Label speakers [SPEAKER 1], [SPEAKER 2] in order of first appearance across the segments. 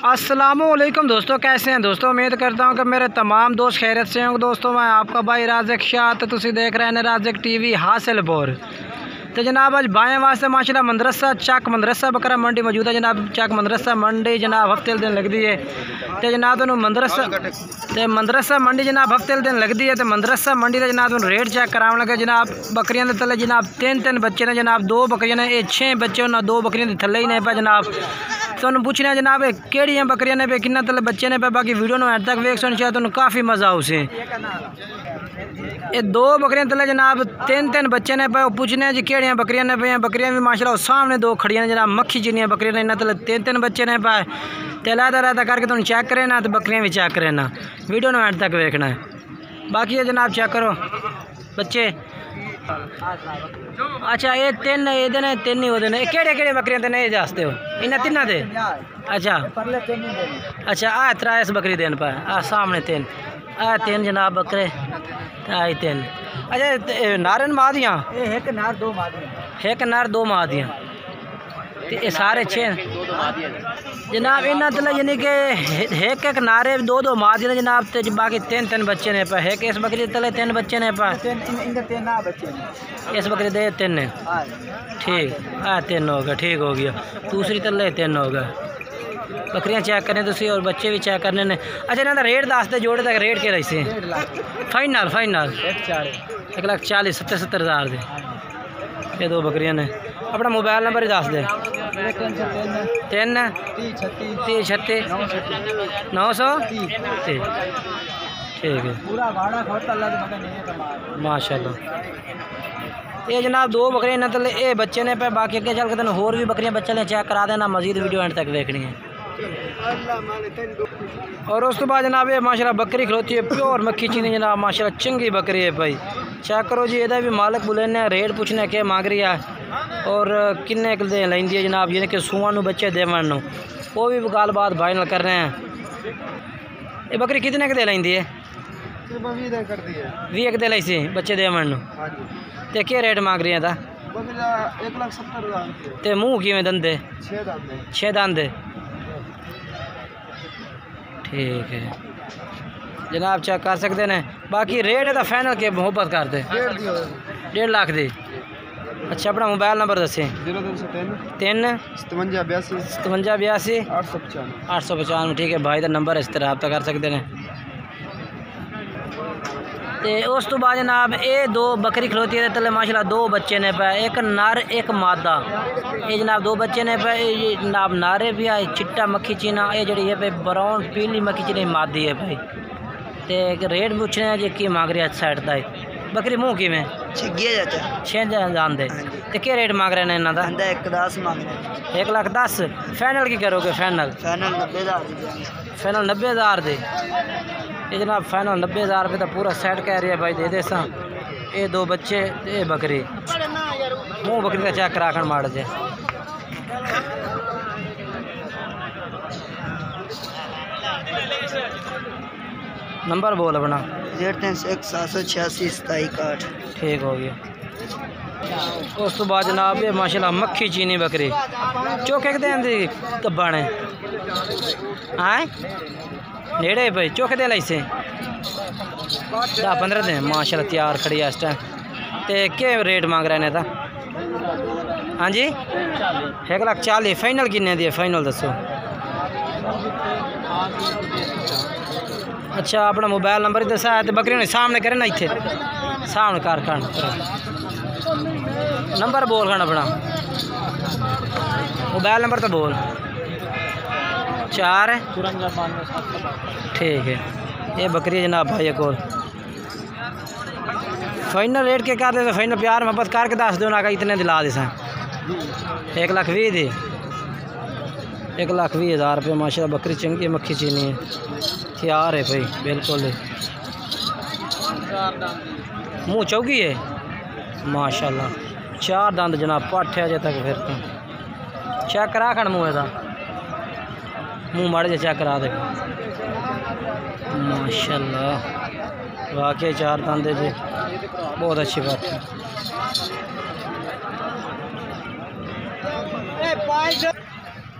[SPEAKER 1] अस्सलामुअलैकुम दोस्तों, कैसे हैं दोस्तों। उम्मीद करता हूं कि मेरे तमाम दोस्त खैरियत से होंगे। दोस्तों मैं आपका भाई राज़िक शाह, तो तुसी देख रहे हैं राज़िक टीवी हासिलपुर। तो जनाब अज बाएँ वास्ते माशाल्लाह मदरसा चक मदरसा बकरा मंडी मौजूद है। जनाब चक मदरसा मंडी जनाब हफ्ते दिन लगती है। तो जनाब तुम मदरसा मंडी जनाब हफ्ते दिन लगती है। तो मदरसा मंडी का जनाब तुम रेट चेक कराने लगे। जनाब बकरियां के थले जनाब तीन बच्चे ने। जनाब दो बकरियां ने, 6 बच्चे उन्होंने 2 बकरियां के थले ही ने पे। जनाब तुम पूछने जनाब केड़ियां बकरियां ने पे, किन्ना तले बच्चे ने पे। बाकी वीडियो में एंड तक वेख सुन चाहिए, तुम काफ़ी मज़ा उसे। ये 2 बकरियां तले जनाब तीन बच्चे ने पे। पूछने जी केड़ियां बकरियां ने पे। बकरियां भी माशाल्लाह सामने 2 खड़ियां ने। जनाब मक्खी जिन्नियां बकरियां ने, इन्होंने तले तीन बच्चे ने पाए। तो लहदा करके तुम चेक करे ना, तो बकरियां भी चेक करे ना। वीडियो में एंड तक वेखना है। बाकी ये जनाब चेक करो बच्चे। अच्छा ये 3 ये ने, 3 ही होते हैं। केड़े बकरियां ते नहीं जाते हो इन्हें 3 दे। अच्छा अच्छा आ 3 इस बकरी देन पाए। आ सामने 3 आ 3 जनाब बकरे आई 3। अच्छा नारन माँ दियाँ एक नार 2 माँ दियाँ। ये सारे 6 जनाब इन्होंने तले यानी कि एक नारे 2 माँ दियाँ जनाब। तो बाकी 3 बच्चे ने पे। एक इस बकरी तले 3 बच्चे ने पे। इस बकरी दे 3 ने। ठीक है 3 हो गया, ठीक हो गया। दूसरी तले 3 हो गया। बकरियां चेक करने तुसी और बच्चे भी चेक करने ने। अच्छा इन्होंने रेट दसते जोड़े तक रेट के रही फाइनल 1,40,70,000 दे। ये 2 बकरियां ने। अपना मोबाइल नंबर ही दस दे। 3 30 36 930। ठीक है माशाल्लाह। ये जनाब 2 बकरियां इन्हें तले ये बच्चे ने पे। बाकी अगे चल के तेन होर भी बकरियां बच्चे ने चेक करा देना। मजीद वीडियो एंड तक देखनी है। और उस तो बाद जनाब ये माशाल्लाह बकरी खलोती है प्योर मक्खी चीनी जनाब। माशाल्लाह चंगी बकरी है भाई। चेक करो जी। यदा भी मालक बुलाने रेट पूछने के मांग रही है और किन्ने दे लेंदी है जनाब। यानी कि सूआं बच्चे देवन वो भी गल बात फाइनल कर रहे हैं। ये बकरी कितने के दे लेंदी है? 20 दे ली बच्चे देवन। तो क्या रेट मांग रही है?
[SPEAKER 2] 1,70,000।
[SPEAKER 1] तो मुँह किमें दंदे? 6 दंद। ठीक है जनाब चेक कर सकते हैं। बाकी रेट है फाइनल के मोहब्बत कर दे 1.5 लाख दे। अच्छा अपना मोबाइल नंबर दसें। 03 57 82 895। ठीक है भाई का नंबर इस तरह रब्ता कर सकते हैं। तो उस तो बाद जनाब ये 2 बकरी खलोती है तले माशाल्लाह 2 बच्चे ने पे। एक नर एक मादा। ये जनाब 2 बच्चे ने पे। ये जनाब नारे भी आए चिट्टा मक्खी चीना। ये जी है भाई ब्राउन पीली मक्खी चीनी मादी है भाई। तो रेट पूछने हैं जी की मांग रही है साइड का बकरी मुँह कि में 6 जान दे। तो क्या रेट मांग रहे हैं इन्हों का?
[SPEAKER 2] 1,10 मांग रहे।
[SPEAKER 1] 1,10,000 फाइनल की करोगे? फाइनल 90,000 दे। ये जनाब फाइनल 90,000 रुपये का पूरा सेट कह रही है भाई दे सा। ये 2 बच्चे ये बकरी मुँह बकरी का चेक करा कर मार दे। नंबर बोल अपना।
[SPEAKER 2] 031
[SPEAKER 1] ठीक हो गया। उस तो बाद जनाब ये माशाल्लाह मक्खी चीनी बकरी चोखे के दें दी कब्बा ने आए नेड़े भाई चोखे दे से 10-15 दिन माशाल्लाह तैयार खड़ी है इस टाइम। तो क्या रेट मांग रहे हैं? हाँ जी 1,40,000 फाइनल किन्ने दी है? फाइनल दसो। अच्छा अपना मोबाइल नंबर ही दसा है। तो बकरी ने सामने करे ना इतने सामने कर नंबर बोल खाना अपना मोबाइल नंबर तो बोल। 4 ठीक है। ये बकरी जनाब भाई को फाइनल रेट के कर दे। फाइनल प्यार मोहब्बत करके दस दो ना इतने दिला दे। 1,20,000 दी 1,20,000 रुपये। माशाल्लाह बकरी चंगी मक्खी चीनी है तैयार है भाई बिल्कुल। मुँह चौकी है माशाल्लाह 4 दंद जनाब पाठे अजे तक। फिर तो चेक करा खड़ मुँह का मुँह माड़े जे चेक करा दे माशाल्लाह वाकई 4 दंद जी बहुत अच्छी बात है।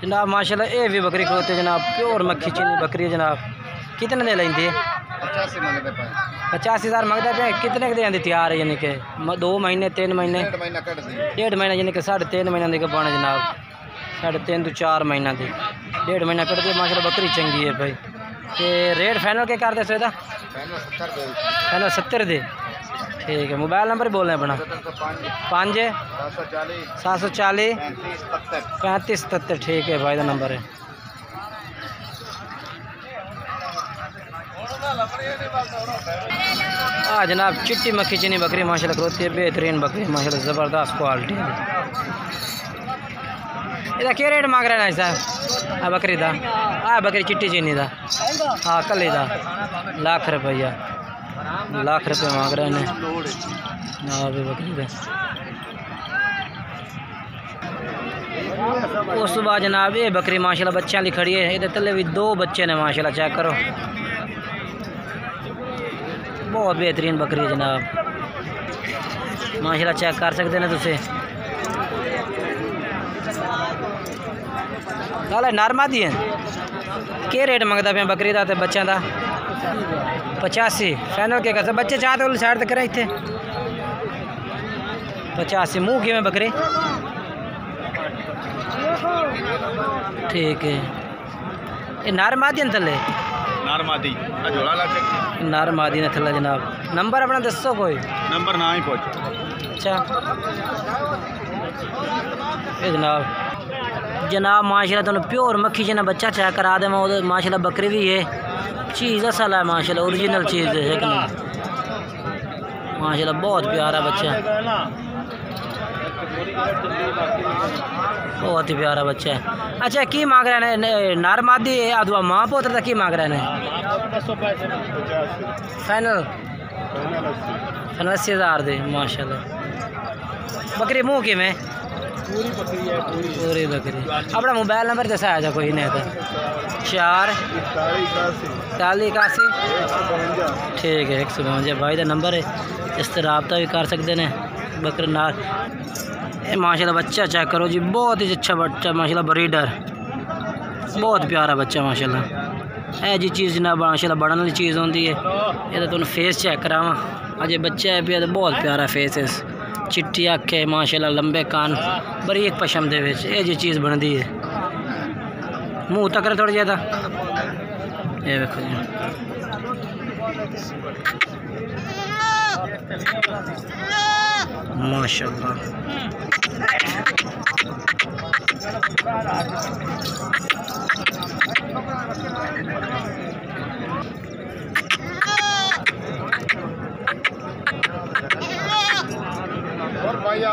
[SPEAKER 1] जनाब माशाल्लाह ये भी बकरी खड़ोती है जनाब, प्योर मक्खी चीनी बकरी है जनाब। कितने दे लेंदी है? 85,000 मंगते पे। कितने के देंगे तैयार है? यानी कि 2 महीने 3 महीने 1.5 महीना यानी कि 3.5 महीने के पाने जनाब। 3.5 to 4 महीना दी 1.5 महीना कट दी माशाल्लाह बकरी चंगी है भाई। तो रेट फाइनल के कर दे सो? फाइनल 70 दे। ठीक है। मोबाइल नंबर बोल रहे हैं अपना? 5 740 35 77। ठीक है भाई का नंबर है। हाँ जनाब चिट्टी मक्खी चीनी बकरी माशाल्लाह खड़ोती है, बेहतरीन बकरी माशाल्लाह ज़बरदस्त क्वालिटी है। इसका क्या रेट मांग रहे हैं साहब? हाँ बकरी का, हाँ बकरी चिट्टी चीनी का, हाँ कली का लाख रुपया मांग रहे हैं ना बकरी का। उस बाद जनाब ये बकरी माशाल्लाह बच्चों वाली खड़ी है। इधर तले भी 2 बच्चे ने माशाल्लाह, चेक करो बहुत बेहतरीन बकरी है जनाब माशाल्लाह, चेक कर सकते हैं तुसे। गल नरमा दी है। क्या रेट मंगता पे बकरी का तो बच्चों का? 85 फाइनल के कर? बच्चे चाहते हो साइड तक करें इतने 85। मुँह कि बकरी? ठीक है। ये नरमादी थले? नरमादी ने थले जनाब। नंबर अपना दसो कोई?
[SPEAKER 2] नंबर ना ही पहुँच।
[SPEAKER 1] अच्छा ये जनाब माशाल्लाह तुम प्योर मक्खी जना बच्चा चेक करा दे माशाल्लाह। बकरी भी है, चीज़ असल है माशाल्लाह, ओरिजिनल चीज़ है कि नहीं माशाल्लाह। बहुत प्यारा बच्चा, बहुत ही प्यारा बच्चा है। अच्छा की मांग रहे हैं नर मादी अथवा माँ पोत्र का की मांग रहे हैं? फाइनल 80,000 दे माशाल्लाह। बकरी मुँह कि में? पूरी बकरी। अपना मोबाइल नंबर दसा है कोई नहीं था? 4 41 81। ठीक है 152 भाई का नंबर है, इस तरह रब्ता भी कर सकते हैं बकरे नाल। माशाल्लाह बच्चा चेक करो जी, बहुत ही अच्छा बच्चा माशाल्लाह, ब्रीडर बहुत प्यारा बच्चा माशाल्लाह। है जी चीज़ ना माशाल्लाह बढ़ने वाली चीज़ होती है। ये तो तुम फेस चेक करावा, अजय बच्चा है पे तो बहुत प्यारा फेस है, चिट्टी अखें माशाल्लाह, लंबे कान, बरीक पशम दे विच ये जी चीज़ बनती है। मुँह तक थोड़ा ज़्यादा ये देखो जी माशाल्लाह। और भैया